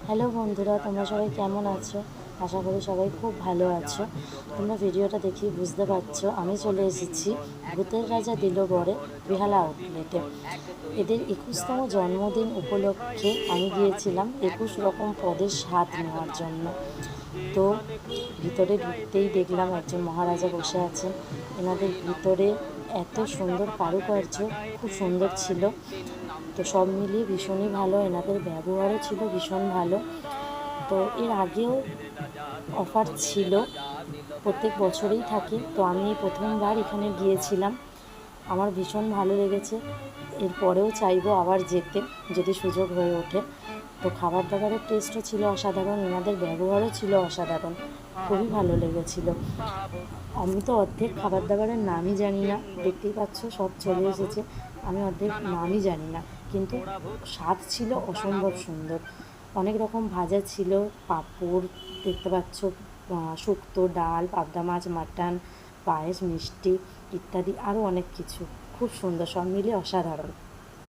Hello বন্ধুরা, তোমরা সবাই কেমন আছো? আশা করি সবাই খুব ভালো আছো। তোমরা ভিডিওটা দেখি বুঝতে পারছো আমি চলে এসেছি ভূতের রাজা দিল বরে বেহালা আউটলেটে। এদের 21তম জন্মদিন উপলক্ষে আমি গিয়েছিলাম 21 রকম পদের স্বাদ নেওয়ার জন্য। তো ভিতরে ঢুকতেই দেখলাম একজন মহারাজা বসে আছেন। এনাদের ভিতরে এত সুন্দর কারুকার্য, খুব সুন্দর ছিল। তো সব মিলিয়ে ভীষণই ভালো, এনাদের ব্যবহারও ছিল ভীষণ ভালো। তো এর আগেও অফার ছিল, প্রত্যেক বছরেই থাকে। তো আমি এই প্রথমবার এখানে গিয়েছিলাম, আমার ভীষণ ভালো লেগেছে। এরপরেও চাইবো আবার যেতে যদি সুযোগ হয়ে ওঠে। তো খাবার দাবারের টেস্টও ছিল অসাধারণ, এনাদের ব্যবহারও ছিল অসাধারণ, খুবই ভালো লেগেছিল। আমি তো অর্ধেক খাবার দাবারের নামই জানি না, দেখতেই পাচ্ছ সব চলে এসেছে, আমি অর্ধেক নামই জানি না, কিন্তু স্বাদ ছিল অসম্ভব সুন্দর। অনেক রকম ভাজা ছিল, পাঁপড় দেখতে পাচ্ছ, শুক্তো, ডাল, পাবদা মাছ, মাটন, পায়েস, মিষ্টি ইত্যাদি আরও অনেক কিছু। খুব সুন্দর, সব মিলিয়ে অসাধারণ।